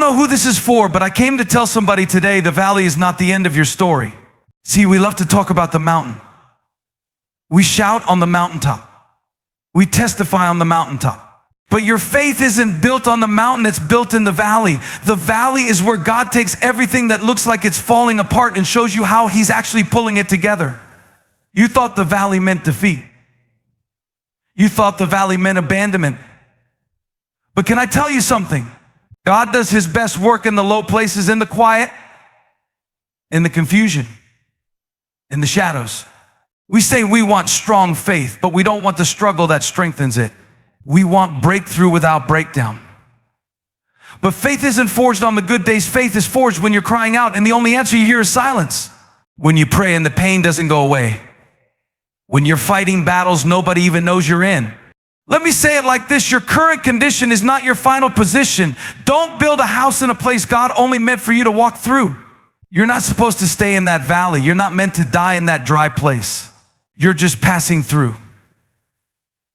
know who this is for, but I came to tell somebody today the valley is not the end of your story. See, we love to talk about the mountain. We shout on the mountaintop. We testify on the mountaintop. But your faith isn't built on the mountain, it's built in the valley. The valley is where God takes everything that looks like it's falling apart and shows you how He's actually pulling it together. You thought the valley meant defeat. You thought the valley meant abandonment. But can I tell you something? God does His best work in the low places, in the quiet, in the confusion, in the shadows. We say we want strong faith, but we don't want the struggle that strengthens it. We want breakthrough without breakdown. But faith isn't forged on the good days. Faith is forged when you're crying out and the only answer you hear is silence. When you pray and the pain doesn't go away. When you're fighting battles nobody even knows you're in. Let me say it like this, your current condition is not your final position. Don't build a house in a place God only meant for you to walk through. You're not supposed to stay in that valley. You're not meant to die in that dry place. You're just passing through.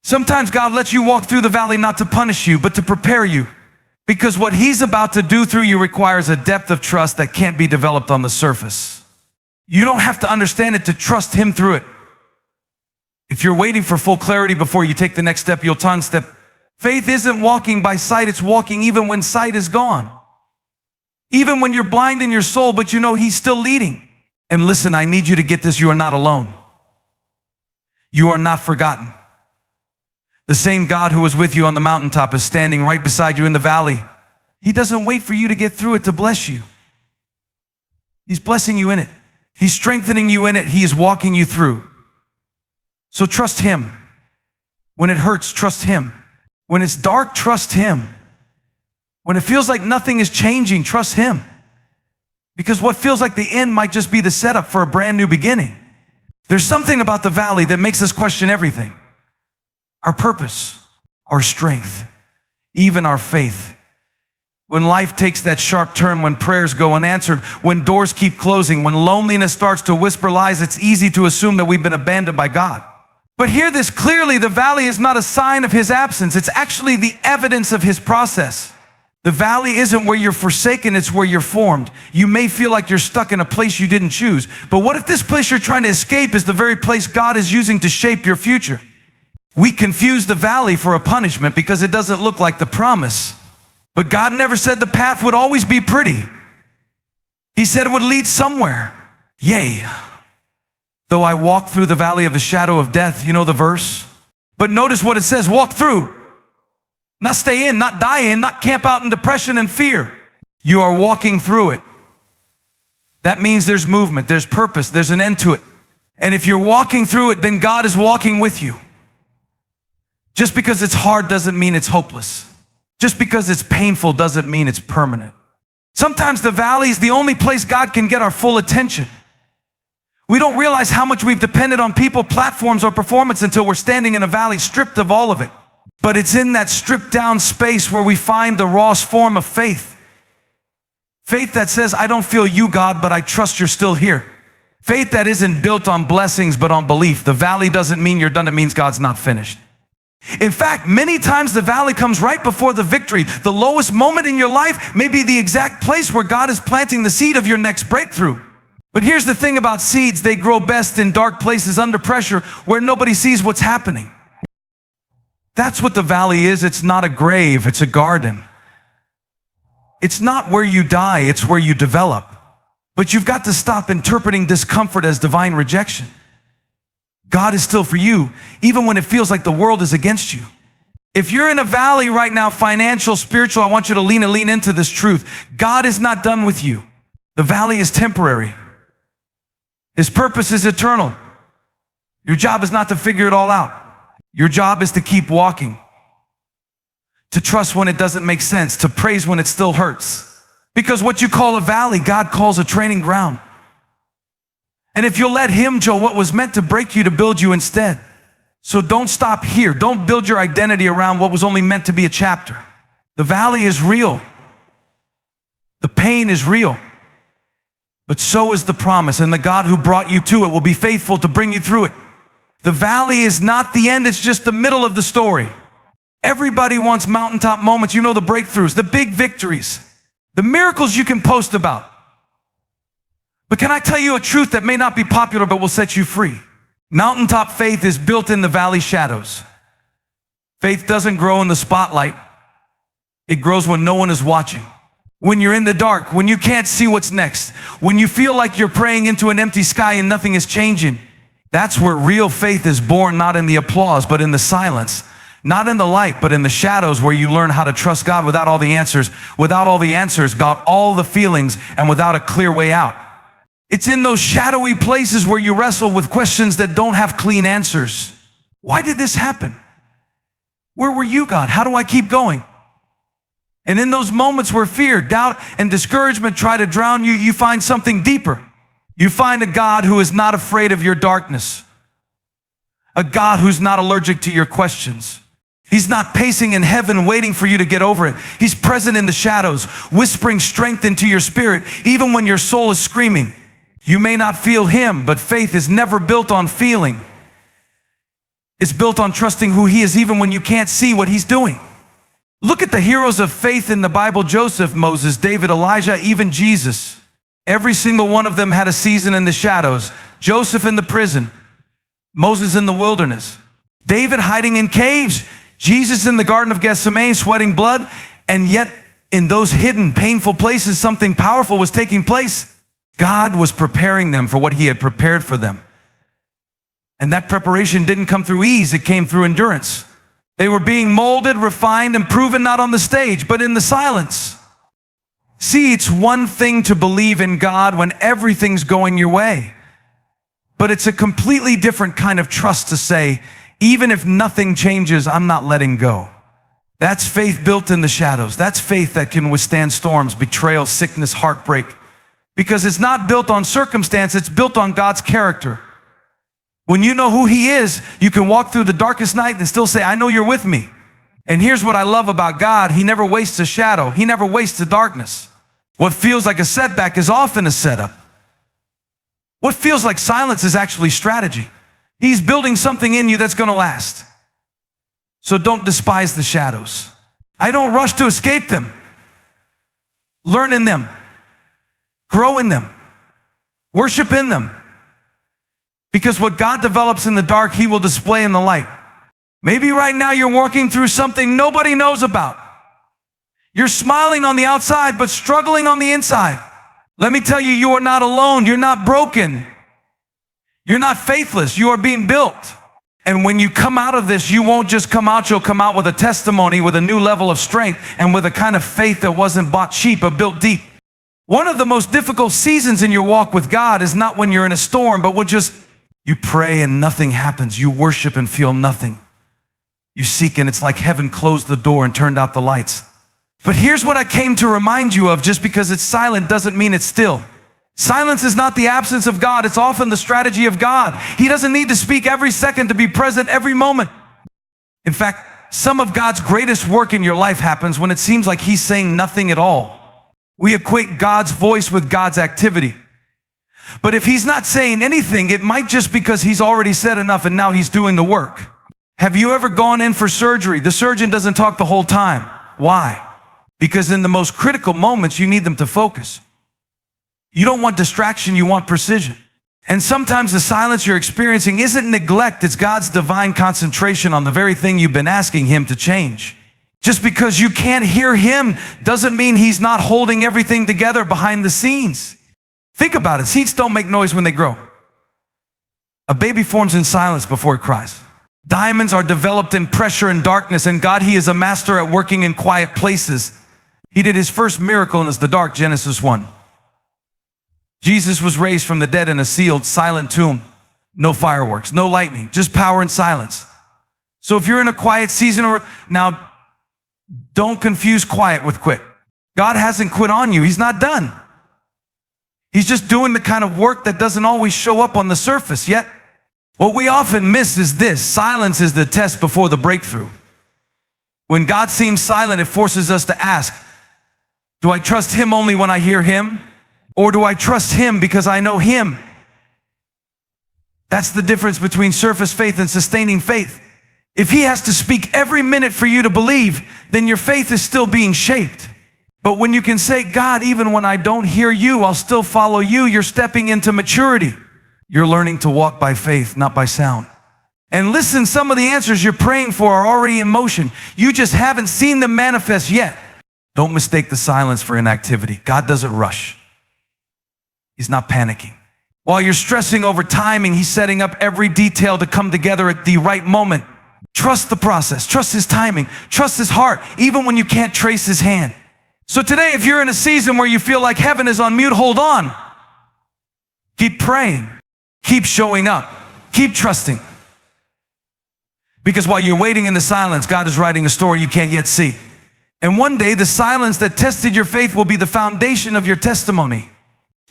Sometimes God lets you walk through the valley not to punish you, but to prepare you. Because what He's about to do through you requires a depth of trust that can't be developed on the surface. You don't have to understand it to trust Him through it. If you're waiting for full clarity before you take the next step, you'll ton-step. Faith isn't walking by sight, it's walking even when sight is gone. Even when you're blind in your soul, but you know He's still leading. And listen, I need you to get this, you are not alone. You are not forgotten. The same God who was with you on the mountaintop is standing right beside you in the valley. He doesn't wait for you to get through it to bless you. He's blessing you in it. He's strengthening you in it. He is walking you through. So trust Him. When it hurts, trust Him. When it's dark, trust Him. When it feels like nothing is changing, trust Him. Because what feels like the end might just be the setup for a brand new beginning. There's something about the valley that makes us question everything. Our purpose, our strength, even our faith. When life takes that sharp turn, when prayers go unanswered, when doors keep closing, when loneliness starts to whisper lies, it's easy to assume that we've been abandoned by God. But hear this clearly, the valley is not a sign of His absence. It's actually the evidence of His process. The valley isn't where you're forsaken, it's where you're formed. You may feel like you're stuck in a place you didn't choose. But what if this place you're trying to escape is the very place God is using to shape your future? We confuse the valley for a punishment because it doesn't look like the promise. But God never said the path would always be pretty. He said it would lead somewhere. Yea, though I walk through the valley of the shadow of death, you know the verse? But notice what it says, walk through. Not stay in, not die in, not camp out in depression and fear. You are walking through it. That means there's movement, there's purpose, there's an end to it. And if you're walking through it, then God is walking with you. Just because it's hard doesn't mean it's hopeless. Just because it's painful doesn't mean it's permanent. Sometimes the valley is the only place God can get our full attention. We don't realize how much we've depended on people, platforms, or performance until we're standing in a valley stripped of all of it. But it's in that stripped down space where we find the rawest form of faith. Faith that says, I don't feel you, God, but I trust you're still here. Faith that isn't built on blessings, but on belief. The valley doesn't mean you're done, it means God's not finished. In fact, many times the valley comes right before the victory. The lowest moment in your life may be the exact place where God is planting the seed of your next breakthrough. But here's the thing about seeds, they grow best in dark places under pressure where nobody sees what's happening. That's what the valley is. It's not a grave, it's a garden. It's not where you die, it's where you develop. But you've got to stop interpreting discomfort as divine rejection. God is still for you, even when it feels like the world is against you. If you're in a valley right now, financial, spiritual, I want you to lean into this truth. God is not done with you. The valley is temporary. His purpose is eternal. Your job is not to figure it all out. Your job is to keep walking, to trust when it doesn't make sense, to praise when it still hurts. Because what you call a valley, God calls a training ground. And if you'll let Him, Joe, what was meant to break you to build you instead. So don't stop here. Don't build your identity around what was only meant to be a chapter. The valley is real. The pain is real. But so is the promise, and the God who brought you to it will be faithful to bring you through it. The valley is not the end, it's just the middle of the story. Everybody wants mountaintop moments, you know, the breakthroughs, the big victories. The miracles you can post about. But can I tell you a truth that may not be popular but will set you free? Mountaintop faith is built in the valley shadows. Faith doesn't grow in the spotlight. It grows when no one is watching. When you're in the dark, when you can't see what's next, when you feel like you're praying into an empty sky and nothing is changing. That's where real faith is born, not in the applause, but in the silence. Not in the light, but in the shadows, where you learn how to trust God without all the answers. Without all the answers, got all the feelings, and without a clear way out. It's in those shadowy places where you wrestle with questions that don't have clean answers. Why did this happen? Where were you, God? How do I keep going? And in those moments where fear, doubt, and discouragement try to drown you, you find something deeper. You find a God who is not afraid of your darkness. A God who's not allergic to your questions. He's not pacing in heaven waiting for you to get over it. He's present in the shadows, whispering strength into your spirit, even when your soul is screaming. You may not feel him, but faith is never built on feeling. It's built on trusting who he is, even when you can't see what he's doing. Look at the heroes of faith in the Bible: Joseph, Moses, David, Elijah, even Jesus. Every single one of them had a season in the shadows. Joseph in the prison, Moses in the wilderness, David hiding in caves, Jesus in the Garden of Gethsemane sweating blood, and yet in those hidden, painful places, something powerful was taking place. God was preparing them for what he had prepared for them. And that preparation didn't come through ease, it came through endurance. They were being molded, refined, and proven not on the stage, but in the silence. See, it's one thing to believe in God when everything's going your way. But it's a completely different kind of trust to say, even if nothing changes, I'm not letting go. That's faith built in the shadows. That's faith that can withstand storms, betrayal, sickness, heartbreak. Because it's not built on circumstance, it's built on God's character. When you know who he is, you can walk through the darkest night and still say, I know you're with me. And here's what I love about God. He never wastes a shadow. He never wastes a darkness. What feels like a setback is often a setup. What feels like silence is actually strategy. He's building something in you that's going to last. So don't despise the shadows. I don't rush to escape them. Learn in them. Grow in them. Worship in them. Because what God develops in the dark, he will display in the light. Maybe right now you're walking through something nobody knows about. You're smiling on the outside, but struggling on the inside. Let me tell you, you are not alone. You're not broken. You're not faithless. You are being built. And when you come out of this, you won't just come out, you'll come out with a testimony, with a new level of strength, and with a kind of faith that wasn't bought cheap, but built deep. One of the most difficult seasons in your walk with God is not when you're in a storm, but when you pray and nothing happens. You worship and feel nothing. You seek and it's like heaven closed the door and turned out the lights. But here's what I came to remind you of. Just because it's silent doesn't mean it's still. Silence is not the absence of God. It's often the strategy of God. He doesn't need to speak every second to be present every moment. In fact, some of God's greatest work in your life happens when it seems like he's saying nothing at all. We equate God's voice with God's activity. But if he's not saying anything, it might just because he's already said enough and now he's doing the work. Have you ever gone in for surgery? The surgeon doesn't talk the whole time. Why? Because in the most critical moments, you need them to focus. You don't want distraction, you want precision. And sometimes the silence you're experiencing isn't neglect, it's God's divine concentration on the very thing you've been asking him to change. Just because you can't hear him doesn't mean he's not holding everything together behind the scenes. Think about it. Seeds don't make noise when they grow. A baby forms in silence before it cries. Diamonds are developed in pressure and darkness, and God, he is a master at working in quiet places. He did his first miracle in the dark, Genesis 1. Jesus was raised from the dead in a sealed, silent tomb. No fireworks, no lightning, just power and silence. So if you're in a quiet season now, don't confuse quiet with quit. God hasn't quit on you. He's not done. He's just doing the kind of work that doesn't always show up on the surface yet. What we often miss is this: silence is the test before the breakthrough. When God seems silent, it forces us to ask, do I trust him only when I hear him? Or do I trust him because I know him? That's the difference between surface faith and sustaining faith. If he has to speak every minute for you to believe, then your faith is still being shaped. But when you can say, God, even when I don't hear you, I'll still follow you, you're stepping into maturity. You're learning to walk by faith, not by sound. And listen, some of the answers you're praying for are already in motion. You just haven't seen them manifest yet. Don't mistake the silence for inactivity. God doesn't rush. He's not panicking. While you're stressing over timing, He's setting up every detail to come together at the right moment. Trust the process. Trust His timing. Trust His heart, even when you can't trace His hand. So today, if you're in a season where you feel like heaven is on mute, hold on. Keep praying. Keep showing up. Keep trusting. Because while you're waiting in the silence, God is writing a story you can't yet see. And one day, the silence that tested your faith will be the foundation of your testimony.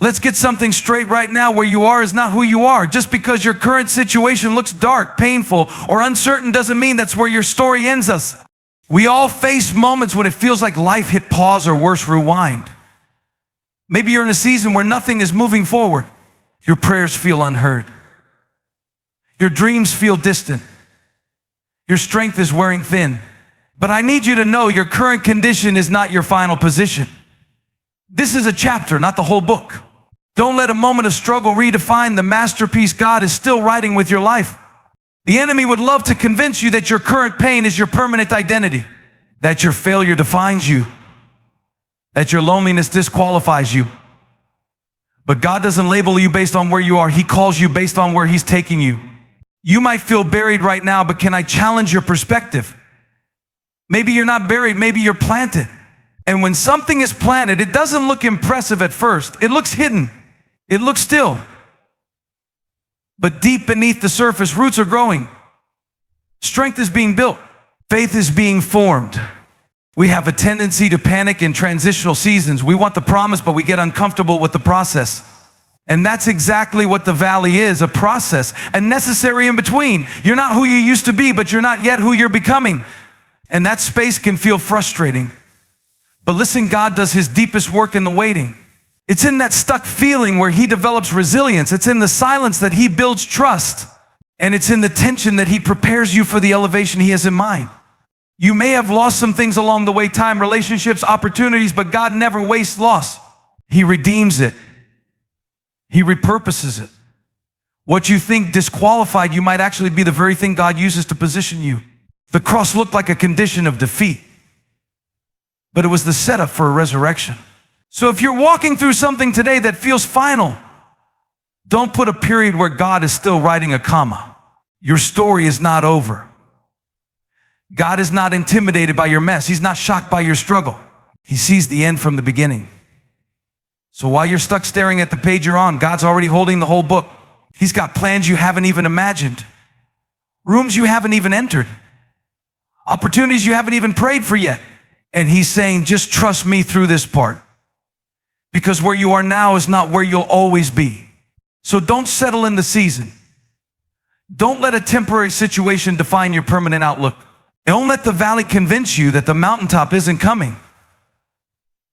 Let's get something straight right now. Where you are is not who you are. Just because your current situation looks dark, painful, or uncertain doesn't mean that's where your story ends us. We all face moments when it feels like life hit pause or worse, rewind. Maybe you're in a season where nothing is moving forward. Your prayers feel unheard. Your dreams feel distant. Your strength is wearing thin. But I need you to know your current condition is not your final position. This is a chapter, not the whole book. Don't let a moment of struggle redefine the masterpiece God is still writing with your life. The enemy would love to convince you that your current pain is your permanent identity, that your failure defines you, that your loneliness disqualifies you. But God doesn't label you based on where you are. He calls you based on where He's taking you. You might feel buried right now, but can I challenge your perspective? Maybe you're not buried, maybe you're planted. And when something is planted, it doesn't look impressive at first. It looks hidden. It looks still. But deep beneath the surface, roots are growing. Strength is being built. Faith is being formed. We have a tendency to panic in transitional seasons. We want the promise, but we get uncomfortable with the process. And that's exactly what the valley is, a process, a necessary in between. You're not who you used to be, but you're not yet who you're becoming. And that space can feel frustrating. But listen, God does His deepest work in the waiting. It's in that stuck feeling where He develops resilience. It's in the silence that He builds trust. And it's in the tension that He prepares you for the elevation He has in mind. You may have lost some things along the way, time, relationships, opportunities, but God never wastes loss. He redeems it. He repurposes it. What you think disqualified you might actually be the very thing God uses to position you. The cross looked like a condition of defeat, but it was the setup for a resurrection. So if you're walking through something today that feels final, don't put a period where God is still writing a comma. Your story is not over. God is not intimidated by your mess. He's not shocked by your struggle. He sees the end from the beginning. So while you're stuck staring at the page you're on, God's already holding the whole book. He's got plans you haven't even imagined, rooms you haven't even entered, opportunities you haven't even prayed for yet. And He's saying, just trust me through this part. Because where you are now is not where you'll always be. So don't settle in the season. Don't let a temporary situation define your permanent outlook. Don't let the valley convince you that the mountaintop isn't coming.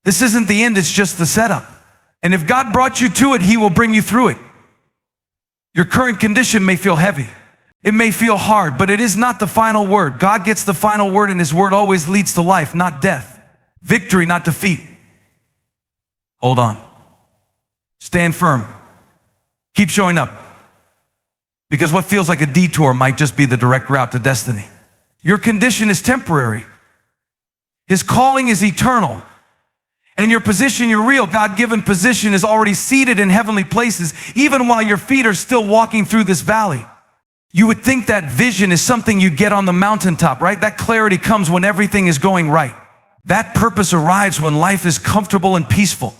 This isn't the end, it's just the setup. And if God brought you to it, He will bring you through it. Your current condition may feel heavy. It may feel hard, but it is not the final word. God gets the final word, and His word always leads to life, not death. Victory, not defeat. Hold on. Stand firm. Keep showing up. Because what feels like a detour might just be the direct route to destiny. Your condition is temporary. His calling is eternal. And your position, your real God-given position, is already seated in heavenly places, even while your feet are still walking through this valley. You would think that vision is something you get on the mountaintop, right? That clarity comes when everything is going right. That purpose arrives when life is comfortable and peaceful.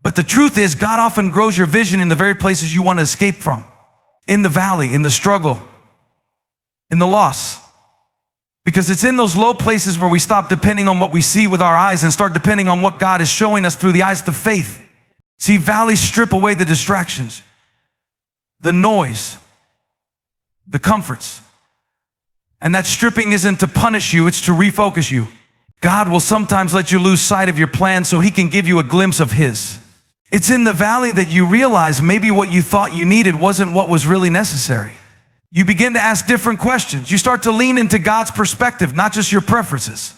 But the truth is, God often grows your vision in the very places you want to escape from. In the valley, in the struggle, in the loss. Because it's in those low places where we stop depending on what we see with our eyes and start depending on what God is showing us through the eyes of faith. See, valleys strip away the distractions, the noise, the comforts. And that stripping isn't to punish you, it's to refocus you. God will sometimes let you lose sight of your plan so He can give you a glimpse of His. It's in the valley that you realize maybe what you thought you needed wasn't what was really necessary. You begin to ask different questions. You start to lean into God's perspective, not just your preferences.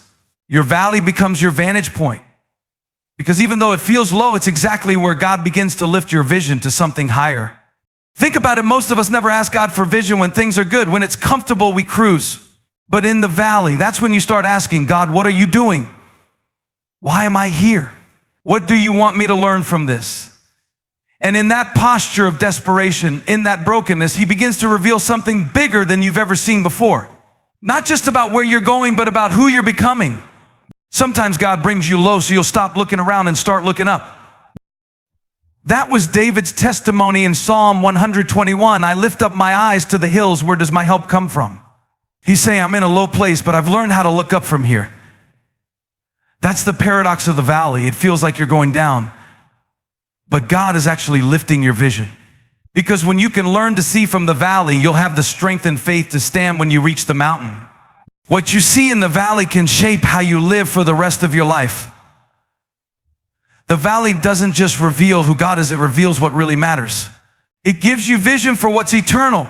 Your valley becomes your vantage point. Because even though it feels low, it's exactly where God begins to lift your vision to something higher. Think about it, most of us never ask God for vision when things are good. When it's comfortable, we cruise. But in the valley, that's when you start asking, God, what are you doing? Why am I here? What do you want me to learn from this? And in that posture of desperation, in that brokenness, he begins to reveal something bigger than you've ever seen before. Not just about where you're going, but about who you're becoming. Sometimes God brings you low so you'll stop looking around and start looking up. That was David's testimony in Psalm 121. I lift up my eyes to the hills. Where does my help come from? He's saying, I'm in a low place, but I've learned how to look up from here. That's the paradox of the valley. It feels like you're going down, but God is actually lifting your vision. Because when you can learn to see from the valley, you'll have the strength and faith to stand when you reach the mountain. What you see in the valley can shape how you live for the rest of your life. The valley doesn't just reveal who God is, it reveals what really matters. It gives you vision for what's eternal.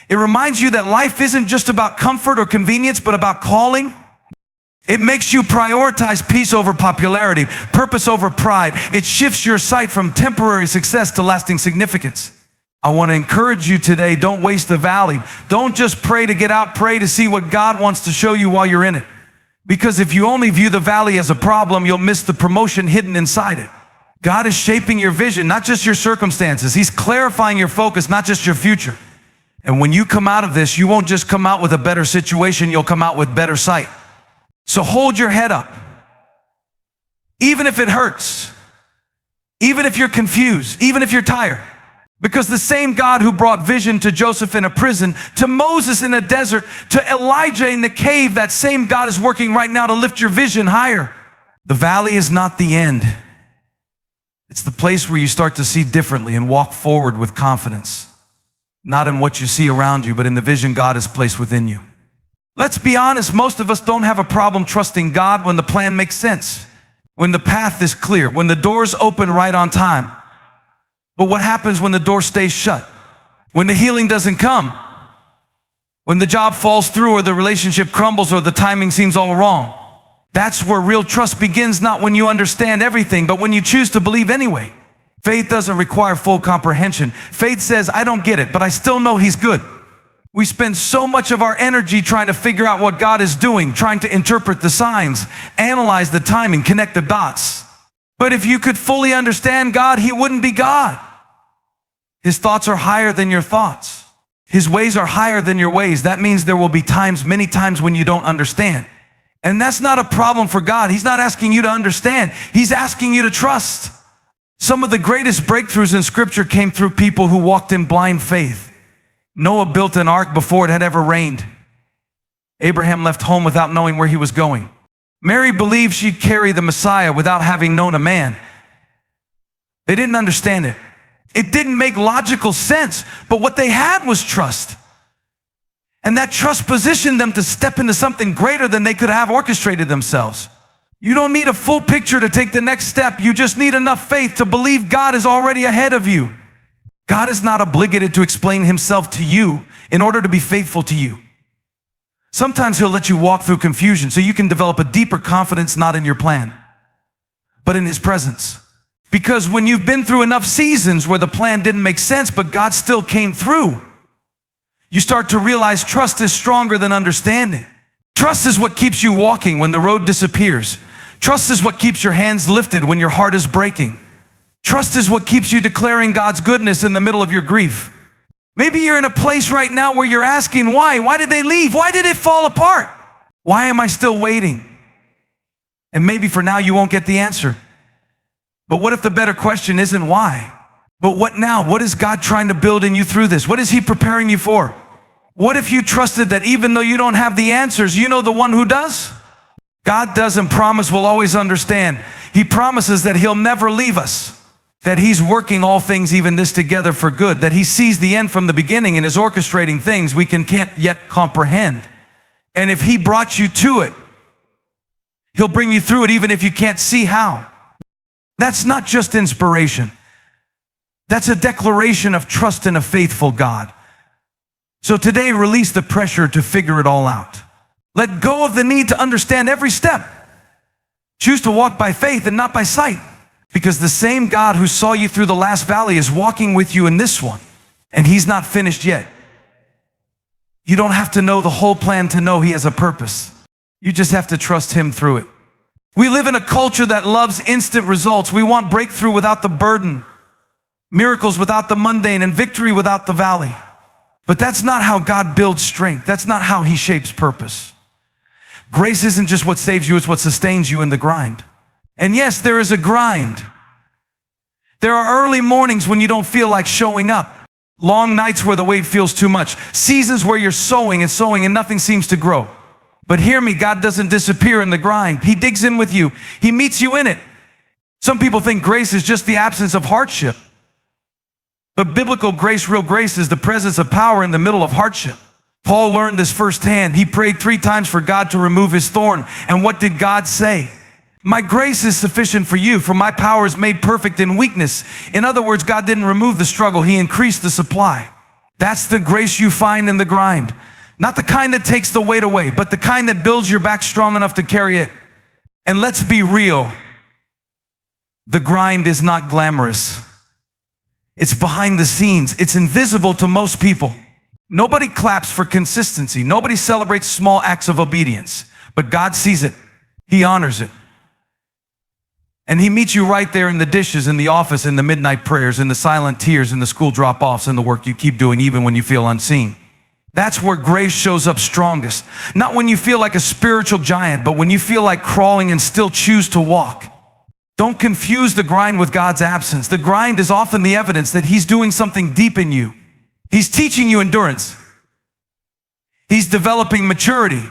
It reminds you that life isn't just about comfort or convenience, but about calling. It makes you prioritize peace over popularity, purpose over pride. It shifts your sight from temporary success to lasting significance. I want to encourage you today, don't waste the valley. Don't just pray to get out, pray to see what God wants to show you while you're in it. Because if you only view the valley as a problem, you'll miss the promotion hidden inside it. God is shaping your vision, not just your circumstances. He's clarifying your focus, not just your future. And when you come out of this, you won't just come out with a better situation, you'll come out with better sight. So hold your head up. Even if it hurts, even if you're confused, even if you're tired. Because the same God who brought vision to Joseph in a prison, to Moses in a desert, to Elijah in the cave, that same God is working right now to lift your vision higher. The valley is not the end. It's the place where you start to see differently and walk forward with confidence. Not in what you see around you, but in the vision God has placed within you. Let's be honest, most of us don't have a problem trusting God when the plan makes sense, when the path is clear, when the doors open right on time. But what happens when the door stays shut? When the healing doesn't come? When the job falls through or the relationship crumbles or the timing seems all wrong? That's where real trust begins, not when you understand everything, but when you choose to believe anyway. Faith doesn't require full comprehension. Faith says, I don't get it, but I still know He's good. We spend so much of our energy trying to figure out what God is doing, trying to interpret the signs, analyze the timing, connect the dots. But if you could fully understand God, He wouldn't be God. His thoughts are higher than your thoughts. His ways are higher than your ways. That means there will be times, many times, when you don't understand. And that's not a problem for God. He's not asking you to understand. He's asking you to trust. Some of the greatest breakthroughs in Scripture came through people who walked in blind faith. Noah built an ark before it had ever rained. Abraham left home without knowing where he was going. Mary believed she'd carry the Messiah without having known a man. They didn't understand it. It didn't make logical sense, but what they had was trust. And that trust positioned them to step into something greater than they could have orchestrated themselves. You don't need a full picture to take the next step. You just need enough faith to believe God is already ahead of you. God is not obligated to explain Himself to you in order to be faithful to you. Sometimes He'll let you walk through confusion so you can develop a deeper confidence, not in your plan, but in His presence. Because when you've been through enough seasons where the plan didn't make sense, but God still came through, you start to realize trust is stronger than understanding. Trust is what keeps you walking when the road disappears. Trust is what keeps your hands lifted when your heart is breaking. Trust is what keeps you declaring God's goodness in the middle of your grief. Maybe you're in a place right now where you're asking, why? Why did they leave? Why did it fall apart? Why am I still waiting? And maybe for now you won't get the answer. But what if the better question isn't why? But what now? What is God trying to build in you through this? What is He preparing you for? What if you trusted that even though you don't have the answers, you know the one who does? God doesn't promise we'll always understand. He promises that He'll never leave us, that He's working all things, even this, together for good, that He sees the end from the beginning and is orchestrating things we can't yet comprehend. And if He brought you to it, He'll bring you through it even if you can't see how. That's not just inspiration. That's a declaration of trust in a faithful God. So today, release the pressure to figure it all out. Let go of the need to understand every step. Choose to walk by faith and not by sight, because the same God who saw you through the last valley is walking with you in this one, and he's not finished yet. You don't have to know the whole plan to know he has a purpose. You just have to trust him through it. We live in a culture that loves instant results. We want breakthrough without the burden, miracles without the mundane, and victory without the valley. But that's not how God builds strength. That's not how he shapes purpose. Grace isn't just what saves you, it's what sustains you in the grind. And yes, there is a grind. There are early mornings when you don't feel like showing up. Long nights where the weight feels too much. Seasons where you're sowing and nothing seems to grow. But hear me, God doesn't disappear in the grind. He digs in with you. He meets you in it. Some people think grace is just the absence of hardship. But biblical grace, real grace, is the presence of power in the middle of hardship. Paul learned this firsthand. He prayed 3 times for God to remove his thorn. And what did God say? My grace is sufficient for you, for my power is made perfect in weakness. In other words, God didn't remove the struggle, he increased the supply. That's the grace you find in the grind. Not the kind that takes the weight away, but the kind that builds your back strong enough to carry it. And let's be real, the grind is not glamorous. It's behind the scenes. It's invisible to most people. Nobody claps for consistency. Nobody celebrates small acts of obedience. But God sees it. He honors it. And he meets you right there in the dishes, in the office, in the midnight prayers, in the silent tears, in the school drop-offs, in the work you keep doing even when you feel unseen. That's where grace shows up strongest. Not when you feel like a spiritual giant, but when you feel like crawling and still choose to walk. Don't confuse the grind with God's absence. The grind is often the evidence that he's doing something deep in you. He's teaching you endurance. He's developing maturity.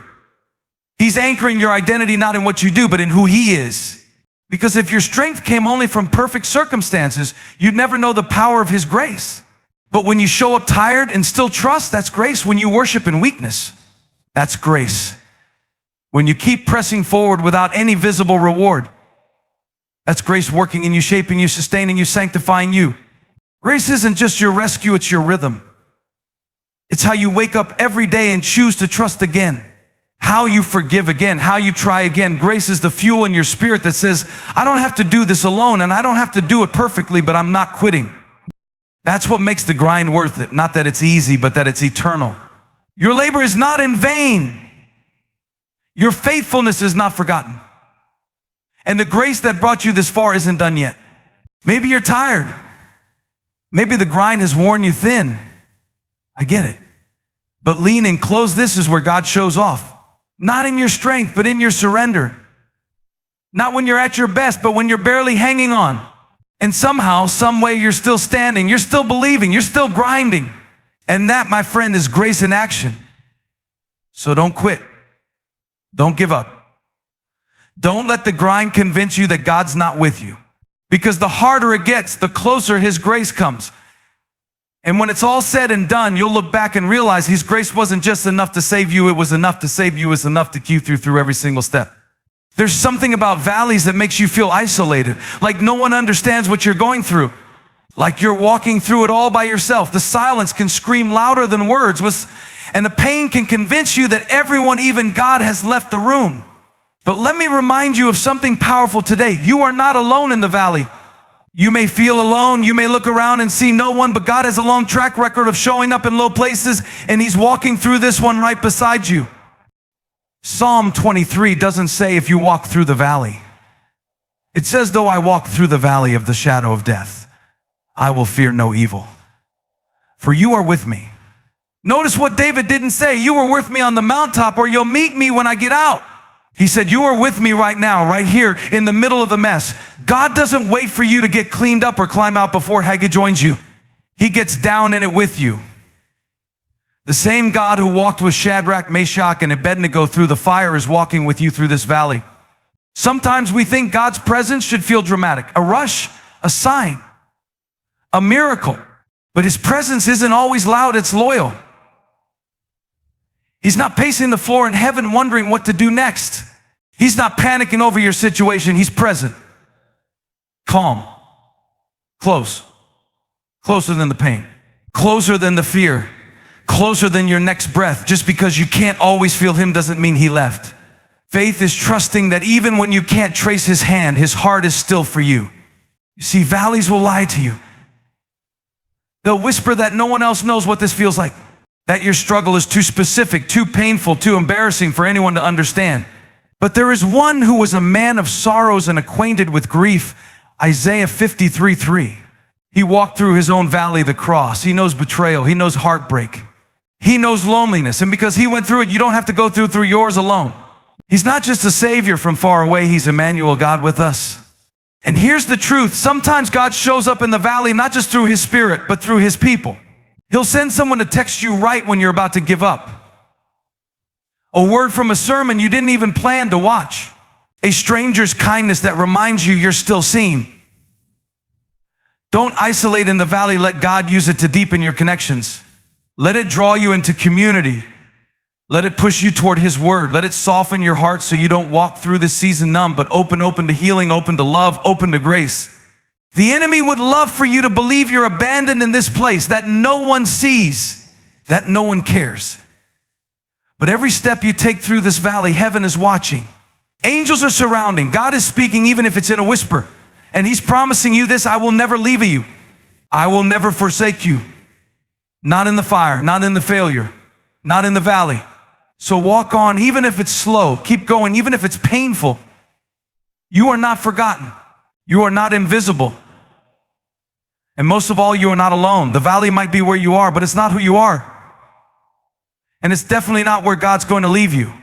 He's anchoring your identity not in what you do, but in who he is. Because if your strength came only from perfect circumstances, you'd never know the power of his grace. But when you show up tired and still trust, that's grace. When you worship in weakness, that's grace. When you keep pressing forward without any visible reward, that's grace working in you, shaping you, sustaining you, sanctifying you. Grace isn't just your rescue, it's your rhythm. It's how you wake up every day and choose to trust again. How you forgive again, how you try again. Grace is the fuel in your spirit that says, I don't have to do this alone and I don't have to do it perfectly, but I'm not quitting. That's what makes the grind worth it. Not that it's easy, but that it's eternal. Your labor is not in vain. Your faithfulness is not forgotten. And the grace that brought you this far isn't done yet. Maybe you're tired. Maybe the grind has worn you thin. I get it. But lean and close. This is where God shows off. Not in your strength, but in your surrender. Not when you're at your best, but when you're barely hanging on. And somehow, some way, you're still standing. You're still believing. You're still grinding. And that, my friend, is grace in action. So don't quit. Don't give up. Don't let the grind convince you that God's not with you. Because the harder it gets, the closer his grace comes. And when it's all said and done, you'll look back and realize his grace wasn't just enough to save you. It was enough to save you. It was enough to keep you through every single step. There's something about valleys that makes you feel isolated. Like no one understands what you're going through. Like you're walking through it all by yourself. The silence can scream louder than words. And the pain can convince you that everyone, even God, has left the room. But let me remind you of something powerful today. You are not alone in the valley. You may feel alone. You may look around and see no one, but God has a long track record of showing up in low places, and he's walking through this one right beside you. Psalm 23 doesn't say if you walk through the valley. It says, though I walk through the valley of the shadow of death, I will fear no evil, for you are with me. Notice what David didn't say. You are with me on the mountaintop, or you'll meet me when I get out. He said, you are with me right now, right here in the middle of the mess. God doesn't wait for you to get cleaned up or climb out before Haggai joins you. He gets down in it with you. The same God who walked with Shadrach, Meshach, and Abednego through the fire is walking with you through this valley. Sometimes we think God's presence should feel dramatic, a rush, a sign, a miracle. But his presence isn't always loud, it's loyal. He's not pacing the floor in heaven wondering what to do next. He's not panicking over your situation. He's present, calm, close, closer than the pain, closer than the fear, closer than your next breath. Just because you can't always feel him doesn't mean he left. Faith is trusting that even when you can't trace his hand, his heart is still for you. You see, valleys will lie to you. They'll whisper that no one else knows what this feels like, that your struggle is too specific, too painful, too embarrassing for anyone to understand. But there is one who was a man of sorrows and acquainted with grief. Isaiah 53:3. He walked through his own valley, the cross. He knows betrayal. He knows heartbreak. He knows loneliness. And because he went through it, you don't have to go through yours alone. He's not just a savior from far away. He's Emmanuel, God with us. And here's the truth. Sometimes God shows up in the valley, not just through his spirit, but through his people. He'll send someone to text you right when you're about to give up. A word from a sermon you didn't even plan to watch. A stranger's kindness that reminds you you're still seen. Don't isolate in the valley. Let God use it to deepen your connections. Let it draw you into community. Let it push you toward his word. Let it soften your heart so you don't walk through this season numb, but open to healing, open to love, open to grace. The enemy would love for you to believe you're abandoned in this place, that no one sees, that no one cares. But every step you take through this valley, heaven is watching. Angels are surrounding. God is speaking, even if it's in a whisper. And he's promising you this: I will never leave you. I will never forsake you. Not in the fire, not in the failure, not in the valley. So walk on, even if it's slow. Keep going, even if it's painful. You are not forgotten. You are not invisible. And most of all, you are not alone. The valley might be where you are, but it's not who you are. And it's definitely not where God's going to leave you.